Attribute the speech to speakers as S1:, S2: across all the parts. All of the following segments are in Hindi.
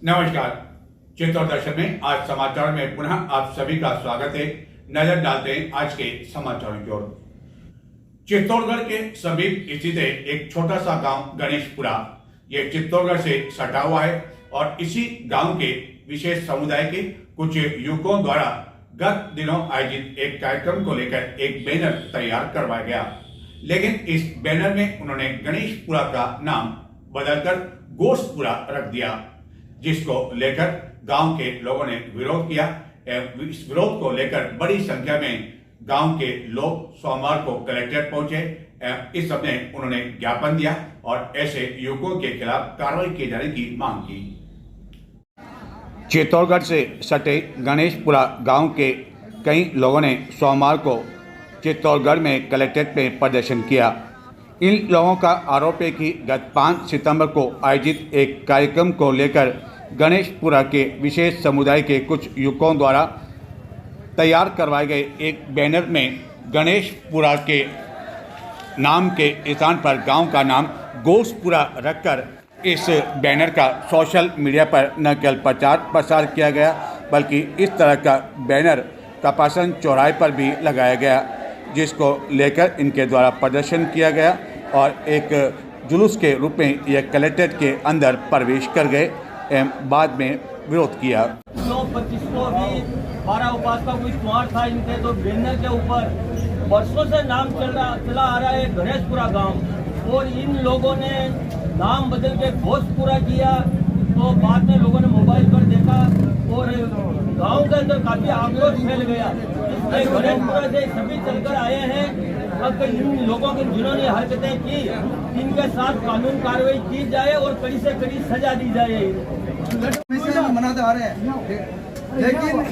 S1: नमस्कार। चित्तौड़ दर्शन में आज समाचार में पुनः आप सभी का स्वागत है। नजर डालते हैं आज के समाचारों की ओर। चित्तौड़गढ़ के समीप स्थित है एक छोटा सा गांव गणेशपुरा। ये चित्तौड़गढ़ से सटा हुआ है और इसी गांव के विशेष समुदाय के कुछ युवकों द्वारा गत दिनों आयोजित एक कार्यक्रम को लेकर एक बैनर तैयार करवाया गया, लेकिन इस बैनर में उन्होंने गणेशपुरा का नाम बदलकर गोश्तपुरा रख दिया, जिसको लेकर गांव के लोगों ने विरोध किया। इस विरोध को लेकर बड़ी संख्या में गांव के लोग सोमवार को कलेक्ट्रेट पहुंचे। इस समय उन्होंने ज्ञापन दिया और ऐसे युवकों के खिलाफ कार्रवाई किए जाने की मांग की। चित्तौड़गढ़ से सटे गणेशपुरा गांव के कई लोगों ने सोमवार को चित्तौड़गढ़ में कलेक्ट्रेट में प्रदर्शन किया। इन लोगों का आरोप है कि गत 5 सितंबर को आयोजित एक कार्यक्रम को लेकर गणेशपुरा के विशेष समुदाय के कुछ युवकों द्वारा तैयार करवाए गए एक बैनर में गणेशपुरा के नाम के स्थान पर गांव का नाम गोश्तपुरा रखकर इस बैनर का सोशल मीडिया पर न केवल प्रचार प्रसार किया गया, बल्कि इस तरह का बैनर कपासन चौराहे पर भी लगाया गया, जिसको लेकर इनके द्वारा प्रदर्शन किया गया और एक जुलूस के रूप में यह कलेक्ट्रेट के अंदर प्रवेश कर गए एवं बाद में विरोध किया।
S2: 25 को भी 12 उपास का कोई कुमार था इनके, तो बैनर के ऊपर वर्षों से नाम चला आ रहा है गणेशपुरा गांव, और इन लोगों ने नाम बदल के गोश्तपुरा किया। तो बाद में लोगों ने मोबाइल पर देखा और गांव के अंदर काफी आक्रोश फैल गया। इसलिए गणेशपुरा से सभी चलकर आए हैं। अब इन लोगों के जिन्होंने हरकतें की, इनके साथ कानून कार्रवाई की जाए और कड़ी से कड़ी सजा दी जाए।
S3: मनाते आ रहे हैं, लेकिन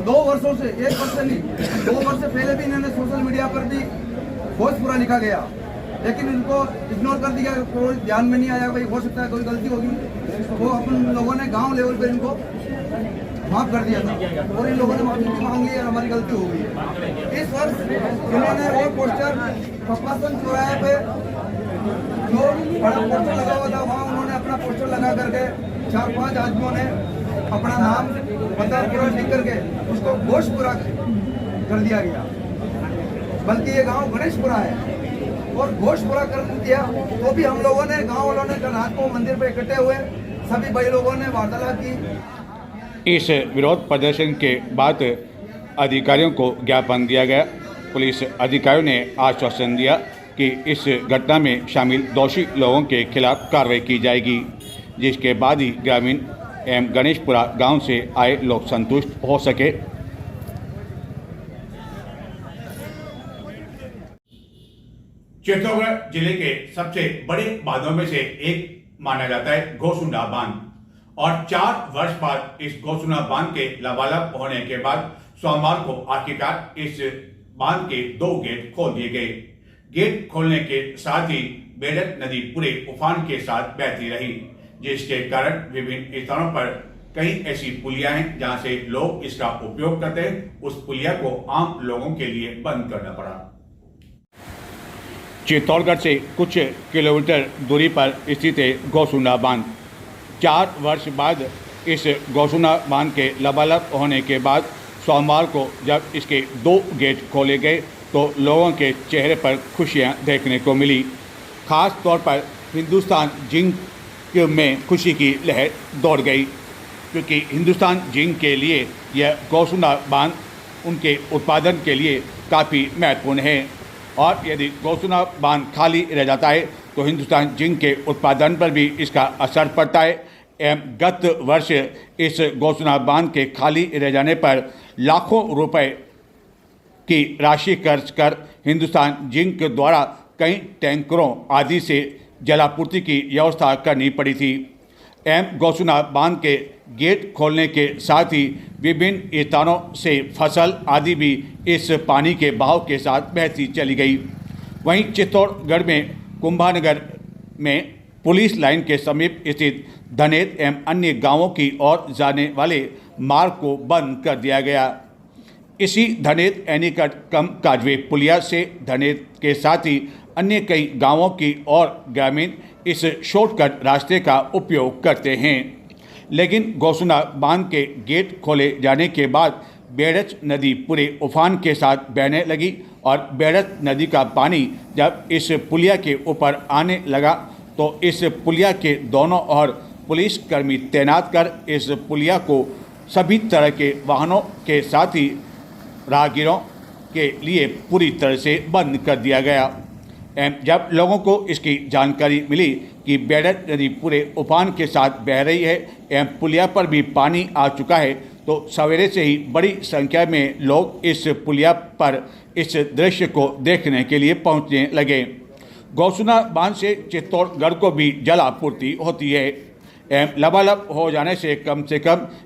S3: 2 वर्षों से, 1 वर्ष से नहीं, 2 वर्ष से पहले भी इन्होंने सोशल मीडिया पर भी गोश्तपुरा लिखा गया, लेकिन इनको इग्नोर कर दिया। कोई ध्यान में नहीं आया, भाई हो सकता है कोई गलती होगी, वो अपन लोगों ने गांव लेवल पर इनको माफ कर दिया था और इन लोगों ने माफी मांग ली और हमारी गलती हो गई। इस वर्ष इन्होंने एक पोस्टर कपासन चौराहे पे जो बड़ा पोस्टर लगा हुआ था, वहाँ उन्होंने अपना पोस्टर लगा करके 4-5 आदमियों ने अपना नाम बदलपुरा लिख करके उसको गोश्तपुरा कर दिया गया, बल्कि ये गांव गणेशपुरा है और गोश्तपुरा कर दिया। तो भी हम लोगों ने, गांव वालों ने कल रात को मंदिर पे इकट्ठे हुए, सभी भाई लोगों ने वार्तालाप की।
S1: इस विरोध प्रदर्शन के बाद अधिकारियों को ज्ञापन दिया गया। पुलिस अधिकारियों ने आश्वासन दिया कि इस घटना में शामिल दोषी लोगों के खिलाफ कार्रवाई की जाएगी, जिसके बाद ही ग्रामीण एवं गणेशपुरा गांव से आए लोग संतुष्ट हो सके। चित्तौड़गढ़ जिले के सबसे बड़े बांधों में से एक माना जाता है गोसुंडा बांध, और 4 वर्ष बाद इस गोसुंडा बांध के लबालब होने के बाद सोमवार को आखिरकार इस बांध के 2 गेट खोल दिए गए। गेट खोलने के साथ ही बेड़क नदी पूरे उफान के साथ बहती रही, जिसके कारण विभिन्न स्थानों पर कई ऐसी पुलियां हैं जहां से लोग इसका उपयोग करते हैं। उस पुलिया को आम लोगों के लिए बंद करना पड़ा। चित्तौड़गढ़ से कुछ किलोमीटर दूरी पर स्थित है गोसुंडा बांध। 4 वर्ष बाद इस गोसुंडा बांध के लबालब होने के बाद सोमवार को जब इसके 2 गेट खोले गए तो लोगों के चेहरे पर खुशियां देखने को मिली। खास तौर पर हिंदुस्तान जिंक में खुशी की लहर दौड़ गई, क्योंकि हिंदुस्तान जिंक के लिए यह गोसुंडा बांध उनके उत्पादन के लिए काफ़ी महत्वपूर्ण है, और यदि गोसुंडा बांध खाली रह जाता है तो हिंदुस्तान जिंक के उत्पादन पर भी इसका असर पड़ता है। गत वर्ष इस गोसुंडा बांध के खाली रह जाने पर लाखों रुपए की राशि खर्च कर हिंदुस्तान जिंक द्वारा कई टैंकरों आदि से जलापूर्ति की व्यवस्था करनी पड़ी थी। गोसुंडा बांध के गेट खोलने के साथ ही विभिन्न स्थानों से फसल आदि भी इस पानी के बहाव के साथ बहती चली गई। वहीं चित्तौड़गढ़ में कुंभानगर में पुलिस लाइन के समीप स्थित धनेत एवं अन्य गांवों की ओर जाने वाले मार्ग को बंद कर दिया गया। इसी धनेत एनीकट कम काजवे पुलिया से धनेत के साथ ही अन्य कई गांवों की और ग्रामीण इस शॉर्टकट रास्ते का उपयोग करते हैं। लेकिन गौसुना बांध के गेट खोले जाने के बाद बेड़च नदी पूरे उफान के साथ बहने लगी और बेड़च नदी का पानी जब इस पुलिया के ऊपर आने लगा तो इस पुलिया के दोनों ओर पुलिसकर्मी तैनात कर इस पुलिया को सभी तरह के वाहनों के साथ ही राहगीरों के लिए पूरी तरह से बंद कर दिया गया। जब लोगों को इसकी जानकारी मिली कि बेड़च नदी पूरे उफान के साथ बह रही है एवं पुलिया पर भी पानी आ चुका है तो सवेरे से ही बड़ी संख्या में लोग इस पुलिया पर इस दृश्य को देखने के लिए पहुंचने लगे। गौसुना बांध से चित्तौड़गढ़ को भी जल आपूर्ति होती है एवं लबालब हो जाने से कम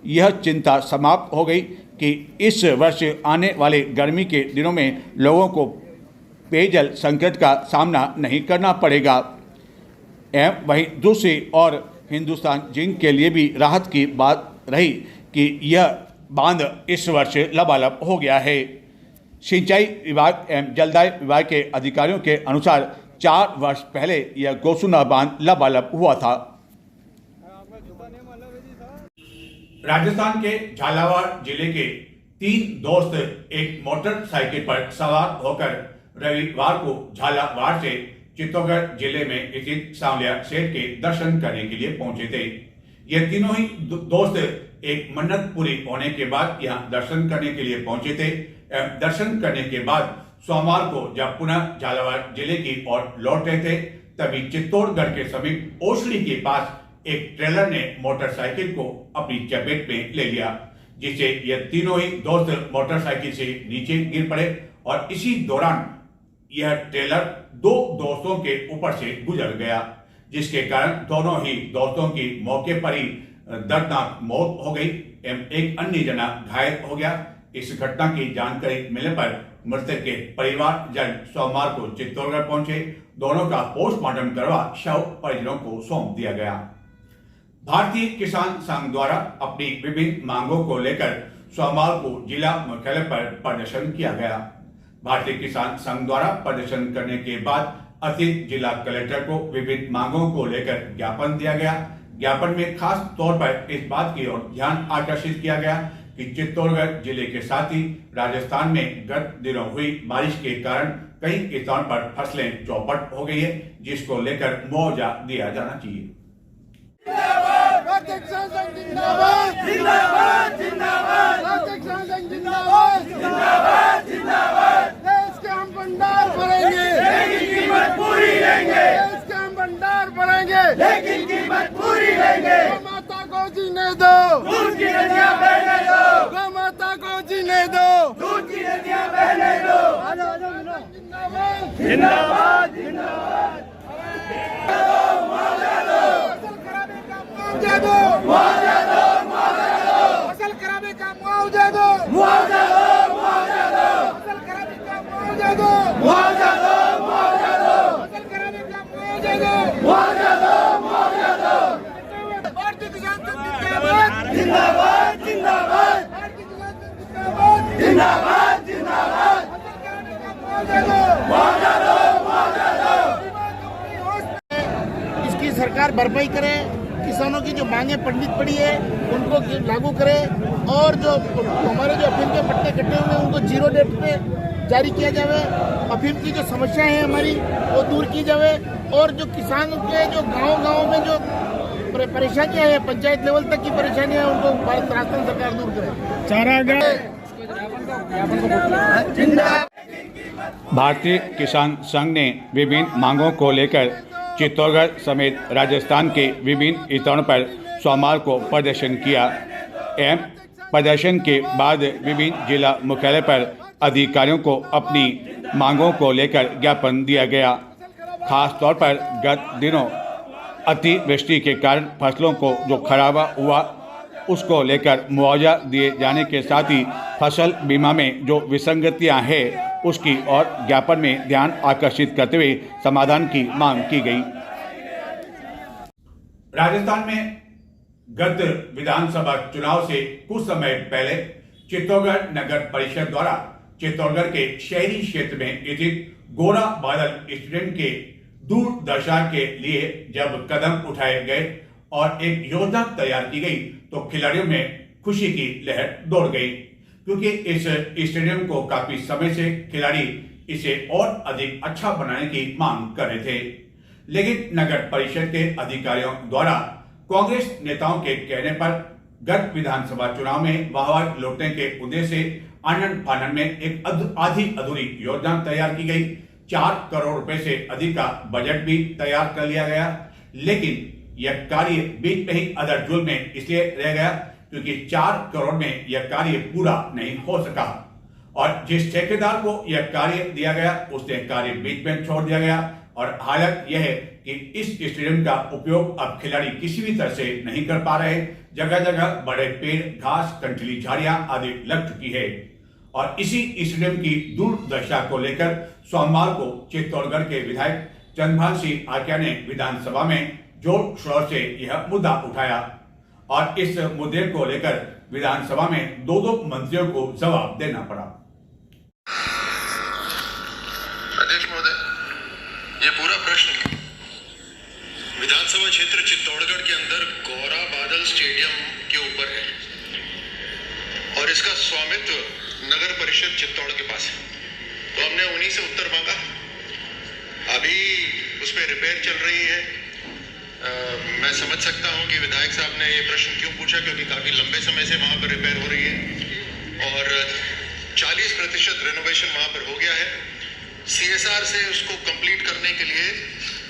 S1: यह चिंता समाप्त हो गई कि इस वर्ष आने वाले गर्मी के दिनों में लोगों को पेयजल संकट का सामना नहीं करना पड़ेगा। एवं वहीं दूसरी ओर हिंदुस्तान जिंक के लिए भी राहत की बात रही कि यह बांध इस वर्ष लबालब हो गया है। सिंचाई विभाग एवं जलदाय विभाग के अधिकारियों के अनुसार 4 वर्ष पहले यह गौसुना बांध लबालब हुआ था। राजस्थान के झालावाड़ जिले के 3 दोस्त एक मोटरसाइकिल पर सवार होकर रविवार को झालावाड़ से चित्तौड़गढ़ जिले में स्थित सांवलिया सेठ के दर्शन करने के लिए पहुंचे थे। ये तीनों ही दोस्त एक मन्नत पूरी होने के बाद यहाँ दर्शन करने के लिए पहुंचे थे। दर्शन करने के बाद सोमवार को जब पुनः झालावाड़ जिले की ओर लौट रहे थे तभी चित्तौड़गढ़ के समीप ओसड़ी के पास एक ट्रेलर ने मोटरसाइकिल को अपनी चपेट में ले लिया, जिससे ये तीनों ही दोस्त मोटरसाइकिल से नीचे गिर पड़े और इसी दौरान यह ट्रेलर 2 दोस्तों के ऊपर से गुजर गया, जिसके कारण दोनों ही दोस्तों की मौके पर ही दर्दनाक मौत हो गई एवं एक अन्य जना घायल हो गया। इस घटना की जानकारी मिलने पर मृतक के परिवारजन सोमवार को चित्तौड़गढ़ पहुंचे। दोनों का पोस्टमार्टम करवा शव परिजनों को सौंप दिया गया। भारतीय किसान संघ द्वारा अपनी विभिन्न मांगों को लेकर सोमवार को जिला मुख्यालय पर प्रदर्शन किया गया। भारतीय किसान संघ द्वारा प्रदर्शन करने के बाद अतिरिक्त जिला कलेक्टर को विभिन्न मांगों को लेकर ज्ञापन दिया गया। ज्ञापन में खास तौर पर इस बात की ओर ध्यान आकर्षित किया गया कि चित्तौड़गढ़ जिले के साथ ही राजस्थान में गत दिनों हुई बारिश के कारण कई स्थानों पर फसलें चौपट हो गई है, जिसको लेकर मुआवजा दिया जाना चाहिए।
S4: देश के हम भंडार भरेंगे, लेकिन कीमत पूरी लेंगे। देश के हम भंडार भरेंगे, लेकिन कीमत पूरी लेंगे। गौ माता को जीने दो, दूध की नदियां बहने दो। गौ माता को जीने दो, दूध की नदियां बहने दो। जिंदाबाद जिंदाबाद जिंदाबाद। मुआवजा दो, मुआवजा दो, मुआवजा दो। फसल खराबे का मुआवजा दो, मुआवजा दो, मुआवजा दो। फसल खराबे का मुआवजा दो, मुआवजा दो, मुआवजा दो। फसल खराबे का मुआवजा दो, मुआवजा दो, मुआवजा दो। भारतीय किसान संघ जिंदाबाद, जिंदाबाद, जिंदाबाद। भारतीय किसान संघ जिंदाबाद, जिंदाबाद, जिंदाबाद। फसल खराबे का मुआवजा दो, मुआवजा दो, मुआवजा दो। इसकी सरकार भरपाई करे, किसानों की जो मांगे पंडित पड़ी है उनको लागू करे और जो हमारे जो अफीम के पट्टे कटे हुए हैं उनको 0 डेट पे जारी किया जावे। अफीम की जो समस्याएं हैं हमारी वो दूर की जावे और जो किसानों के जो गांव में जो परेशानियां हैं, पंचायत लेवल तक की परेशानियां हैं, उनको राजस्थान सरकार दूर करे।
S1: भारतीय किसान संघ ने विभिन्न मांगों को लेकर चित्तौड़गढ़ समेत राजस्थान के विभिन्न स्थानों पर सोमवार को प्रदर्शन किया एवं प्रदर्शन के बाद विभिन्न जिला मुख्यालय पर अधिकारियों को अपनी मांगों को लेकर ज्ञापन दिया गया। खास तौर पर गत दिनों अतिवृष्टि के कारण फसलों को जो खराबा हुआ उसको लेकर मुआवजा दिए जाने के साथ ही फसल बीमा में जो विसंगतियां हैं उसकी और ज्ञापन में ध्यान आकर्षित करते हुए समाधान की मांग की गई। राजस्थान में गत विधानसभा चुनाव से कुछ समय पहले चित्तौड़गढ़ नगर परिषद द्वारा चित्तौड़गढ़ के शहरी क्षेत्र में स्थित गोरा बादल स्टेडियम के दूरदर्शन के लिए जब कदम उठाए गए और एक योजना तैयार की गई तो खिलाड़ियों में खुशी की लहर दौड़ गई, क्योंकि इस स्टेडियम को काफी समय से खिलाड़ी इसे और अधिक अच्छा बनाने की मांग कर रहे थे। लेकिन नगर परिषद के अधिकारियों द्वारा कांग्रेस नेताओं के कहने पर गत विधानसभा चुनाव में वाहवाही लौटने के उद्देश्य से आनंद फानन में एक आधी अधूरी योजना तैयार की गई। 4 करोड़ रुपए से अधिक का बजट भी तैयार कर लिया गया, लेकिन यह कार्य बीच में ही अधर-जुल में इसलिए रह गया क्योंकि 4 करोड़ में यह कार्य पूरा नहीं हो सका और जिस ठेकेदार को यह कार्य दिया गया उसने कार्य बीच में छोड़ दिया गया। और हालत यह है कि इस स्टेडियम का उपयोग अब खिलाड़ी किसी भी तरह से नहीं कर पा रहे। जगह जगह बड़े पेड़, घास, कंटीली झाड़ियां आदि लग चुकी है और इसी स्टेडियम की दुर्दशा को लेकर सोमवार को चित्तौड़गढ़ के विधायक चंद्रभान सिंह आर्या ने विधानसभा में जोर शोर से यह मुद्दा उठाया और इस मुद्दे को लेकर विधानसभा में दो मंत्रियों को जवाब देना पड़ा।
S5: अध्यक्ष महोदय, ये पूरा प्रश्न विधानसभा क्षेत्र चित्तौड़गढ़ के अंदर गौरा बादल स्टेडियम के ऊपर है और इसका स्वामित्व नगर परिषद चित्तौड़ के पास है। तो हमने उन्हीं से उत्तर मांगा। अभी उस पर रिपेयर चल रही है। मैं समझ सकता हूं कि विधायक साहब ने ये प्रश्न क्यों पूछा, क्योंकि काफी लंबे समय से वहां पर रिपेयर हो रही है और 40% रेनोवेशन वहां पर हो गया है। CSR से उसको कंप्लीट करने के लिए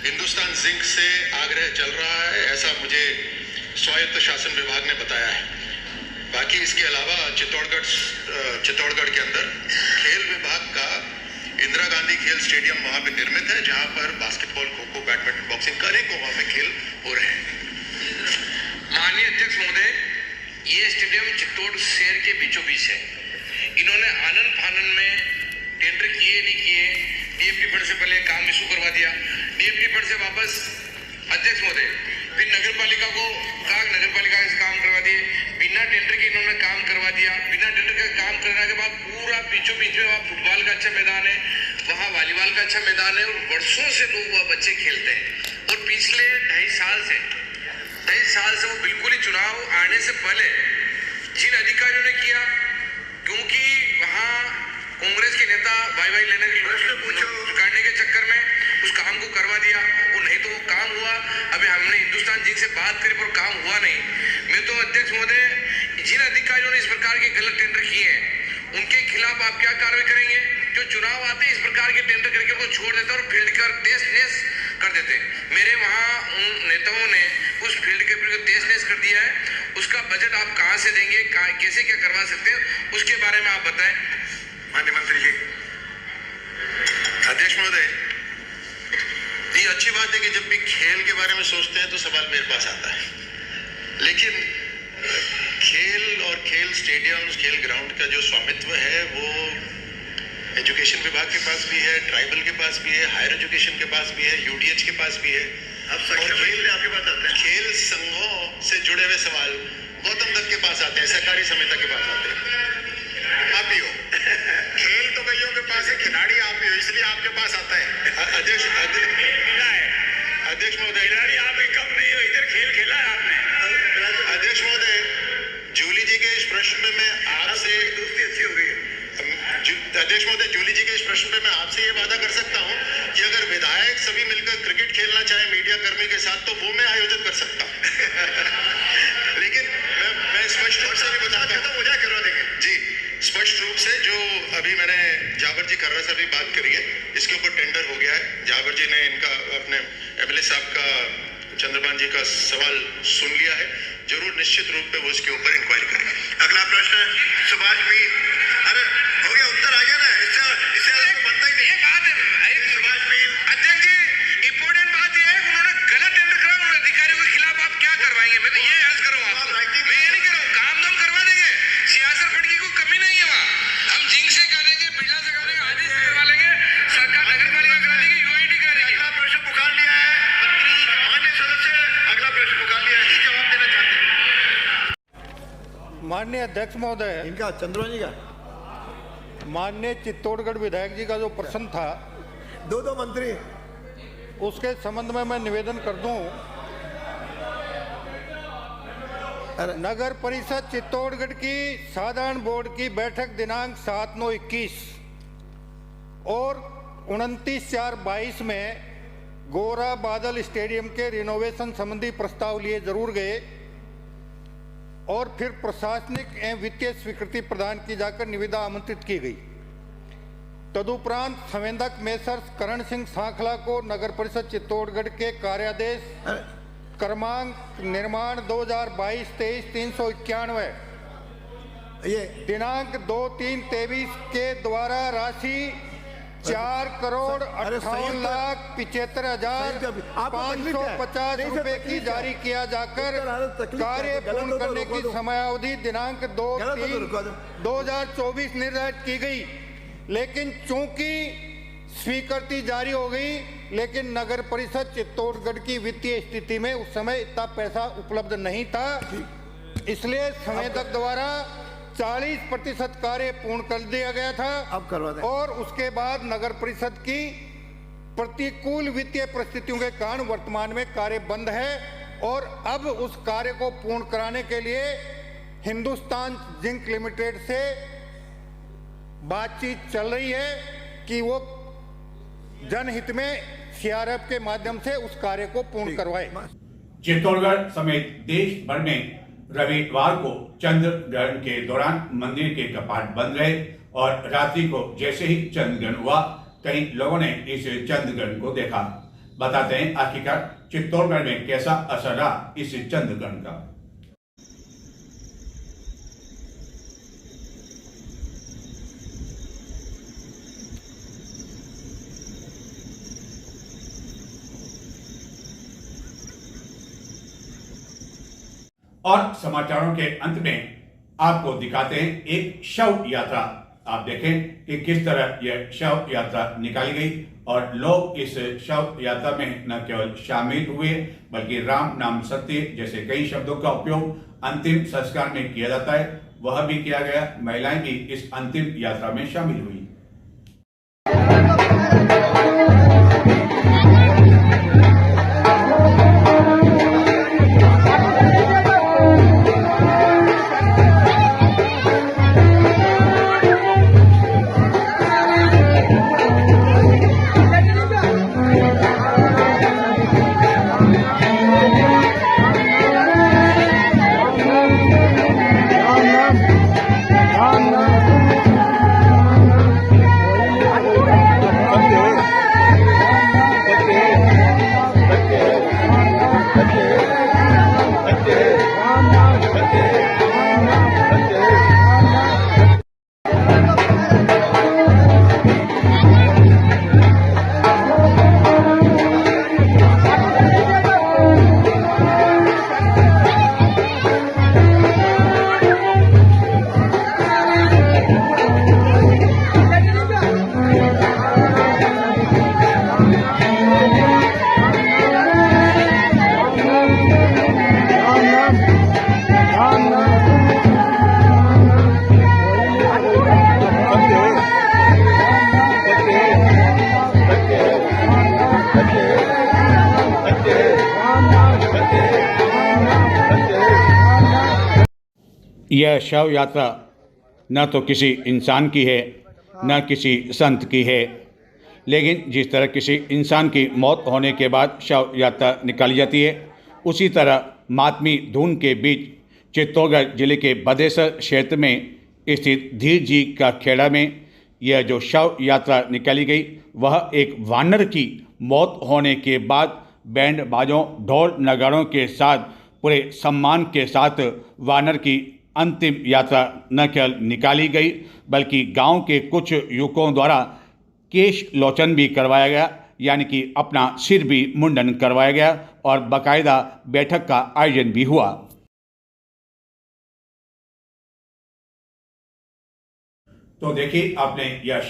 S5: हिंदुस्तान जिंक से आग्रह चल रहा है, ऐसा मुझे स्वायत्त शासन विभाग ने बताया है। बाकी इसके अलावा चित्तौड़गढ़ के अंदर खेल विभाग का इंदिरा गांधी खेल स्टेडियम वहां पे निर्मित है, जहां पर basketball, kho kho, badminton, boxing अनेकों वहां पे खेल हो रहे हैं।
S6: माननीय अध्यक्ष महोदय, ये स्टेडियम चित्तौड़ शहर के बीचों बीच है। इन्होंने आनंद फानन में टेंडर किए नहीं किए, DFT फंड से पहले काम इशू करवा दिया, DFT फंड से वापस अध्यक्ष महोदय फिर नगरपालिका को कहा, नगरपालिका से काम करवा दिए, बिना टेंडर के इन्होंने काम करवा दिया। बिना टेंडर के काम करने के बाद पूरा बीचों बीच में वहाँ फुटबॉल का अच्छा मैदान है, वहाँ वॉलीबॉल का अच्छा मैदान है और वर्षों से लोग वहाँ बच्चे खेलते हैं। और पिछले 2.5 साल से वो बिल्कुल ही चुनाव आने से पहले जिन अधिकारियों ने किया, क्योंकि वहाँ कांग्रेस के नेता भाई लेने के करने के चक्कर में उस काम को करवा दिया और नहीं तो वो काम हुआ। अभी हमने हिंदुस्तान जिंक से बात करी पर काम हुआ नहीं। मैं तो अध्यक्ष महोदय, जिन अधिकारियों ने इस प्रकार के गलत टेंडर किए हैं उनके खिलाफ आप क्या कार्रवाई करेंगे? जो चुनाव आते इस प्रकार के टेंडर करके उनको छोड़ देते और फील्ड कर तेज कर देते। मेरे वहाँ उन नेताओं ने उस फील्ड के ऊपर तेज कर दिया है। उसका बजट आप कहाँ से देंगे, कैसे क्या करवा सकते हैं, उसके बारे में आप बताएं।
S5: माननीय मंत्री जी। अध्यक्ष महोदय, ये अच्छी बात है कि जब भी खेल के बारे में सोचते हैं तो सवाल मेरे पास आता है, लेकिन खेल और खेल स्टेडियम्स, खेल ग्राउंड का जो स्वामित्व है वो एजुकेशन विभाग के पास भी है, ट्राइबल के पास भी है, हायर एजुकेशन के पास भी है, UDH के पास भी है। अब खेल आपके पास आते हैं, खेल संघों से जुड़े हुए सवाल गौतम दत्त के पास आते हैं, सहकारी समिति के पास आते हैं। आप ही हो। खेल तो कईयों के पास है, खिलाड़ी आप ही हो, इसलिए आपके पास आता है। अध्यक्ष महोदय, खिलाड़ी आप ही कम नहीं हो, इधर खेल खेला है आपने। अध्यक्ष महोदय, जूली जी के इस प्रश्न पे मैं आपसे दोस्ती अच्छी हो गई है। अध्यक्ष महोदय, जूली जी के इस प्रश्न पे मैं आपसे ये वादा कर सकता हूँ कि अगर विधायक सभी मिलकर क्रिकेट खेलना चाहे मीडिया कर्मी के साथ तो वो मैं आयोजित कर सकता हूँ। लेकिन मैं स्पष्ट रूप से भी बताता हूँ, मुझे करवा देंगे जी। स्पष्ट रूप से जो अभी मैंने जाबर जी खर्रा से भी बात करी है, इसके ऊपर टेंडर हो गया है। जाबर जी ने इनका अपने MLA साहब का, चंद्रभान जी का सवाल सुन लिया है। जरूर निश्चित रूप पे वो इसके ऊपर इंक्वायरी करेंगे। अगला प्रश्न सुभाष भी, अरे हो गया, उत्तर आ गया ना, इससे बनता ही नहीं।
S6: ये बात है
S5: सुभाष भी।
S6: अध्यक्ष जी, इंपॉर्टेंट बात ये है उन्होंने गलत टेंडर करा, उन्होंने अधिकारियों के खिलाफ आप क्या करवाएंगे? मैं तो ये अर्ज करूंगा आपको, मैं ये नहीं कह रहा हूँ, काम तो हम करवा देंगे, सियासत फंड की कोई कमी नहीं है वहाँ। हम जिंक से करा देंगे, बिरला से करा देंगे, आदि से करवा लेंगे, सरकार नगरपालिका करा देगी, UID करा देगी।
S5: अगला प्रश्न पुकार लिया है माननीय सदस्य, अगला प्रश्न पुकार लिया है, जवाब देना चाहते हैं।
S7: माननीय अध्यक्ष महोदय,
S3: इनका चंद्रमा जी का
S7: माननीय चित्तौड़गढ़ विधायक जी का जो प्रश्न था,
S3: दो मंत्री
S7: उसके संबंध में मैं निवेदन कर दूं नगर परिषद चित्तौड़गढ़ की साधारण बोर्ड की बैठक दिनांक 7/9/21 और 29/4/22 में गोरा बादल स्टेडियम के रिनोवेशन संबंधी प्रस्ताव लिए जरूर गए और फिर प्रशासनिक एवं वित्तीय स्वीकृति प्रदान की जाकर निविदा आमंत्रित की गई। तदुपरांत संवेदक मेसर्स करण सिंह सांखला को नगर परिषद चित्तौड़गढ़ के कार्यादेश क्रमांक निर्माण 2022-23 391 दिनांक 2/3/23 के द्वारा राशि 4,58,75,550 रुपए की जारी किया जाकर कार्य पूर्ण करने की समयावधि दिनांक 2/3/2024 निर्धारित की गई। लेकिन चूंकि स्वीकृति जारी हो गई, लेकिन नगर परिषद चित्तौड़गढ़ की वित्तीय स्थिति में उस समय इतना पैसा उपलब्ध नहीं था, इसलिए संवेदक द्वारा 40% कार्य पूर्ण कर दिया गया था।
S4: अब करवा दें।
S7: और उसके बाद नगर परिषद की प्रतिकूल वित्तीय परिस्थितियों के कारण वर्तमान में कार्य बंद है और अब उस कार्य को पूर्ण कराने के लिए हिंदुस्तान जिंक लिमिटेड से बातचीत चल रही है कि वो जनहित में सीआरएफ के माध्यम से उस कार्य को पूर्ण करवाए।
S1: चित्तौड़गढ़ समेत देश भर में रविवार को चंद्र ग्रहण के दौरान मंदिर के कपाट बंद रहे और रात्रि को जैसे ही चंद्र ग्रहण हुआ, कई लोगों ने इस चंद्र ग्रहण को देखा। बताते हैं आखिरकार चित्तौड़गढ़ में कैसा असर रहा इस चंद्र ग्रहण का। और समाचारों के अंत में आपको दिखाते हैं एक शव यात्रा। आप देखें कि किस तरह यह शव यात्रा निकाली गई और लोग इस शव यात्रा में न केवल शामिल हुए बल्कि राम नाम सत्य जैसे कई शब्दों का उपयोग अंतिम संस्कार में किया जाता है, वह भी किया गया। महिलाएं भी इस अंतिम यात्रा में शामिल हुई। यह शव यात्रा न तो किसी इंसान की है न किसी संत की है, लेकिन जिस तरह किसी इंसान की मौत होने के बाद शव यात्रा निकाली जाती है, उसी तरह मातमी धुन के बीच चित्तौड़गढ़ जिले के बदेसर क्षेत्र में स्थित धीर जी का खेड़ा में यह जो शव यात्रा निकाली गई, वह एक वानर की मौत होने के बाद बैंड बाजों ढोल नगाड़ों के साथ पूरे सम्मान के साथ वानर की अंतिम यात्रा न केवल निकाली गई बल्कि गांव के कुछ युवकों द्वारा केश लोचन भी करवाया गया, यानी कि अपना सिर भी मुंडन करवाया गया और बाकायदा बैठक का आयोजन भी हुआ। तो देखिए आपने यह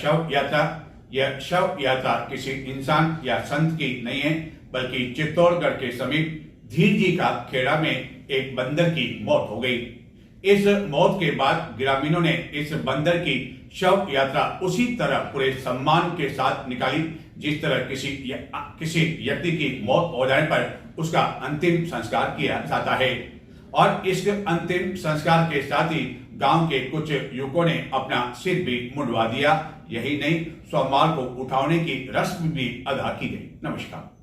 S1: शव यात्रा किसी इंसान या संत की नहीं है बल्कि चित्तौड़गढ़ के समीप धीर जी का खेड़ा में एक बंदर की मौत हो गई। इस मौत के बाद ग्रामीणों ने इस बंदर की शव यात्रा उसी तरह पूरे सम्मान के साथ निकाली जिस तरह किसी व्यक्ति की मौत हो जाने पर उसका अंतिम संस्कार किया जाता है। और इस अंतिम संस्कार के साथ ही गांव के कुछ युवकों ने अपना सिर भी मुंडवा दिया। यही नहीं, सोमवार को उठाने की रस्म भी अदा की गई। नमस्कार।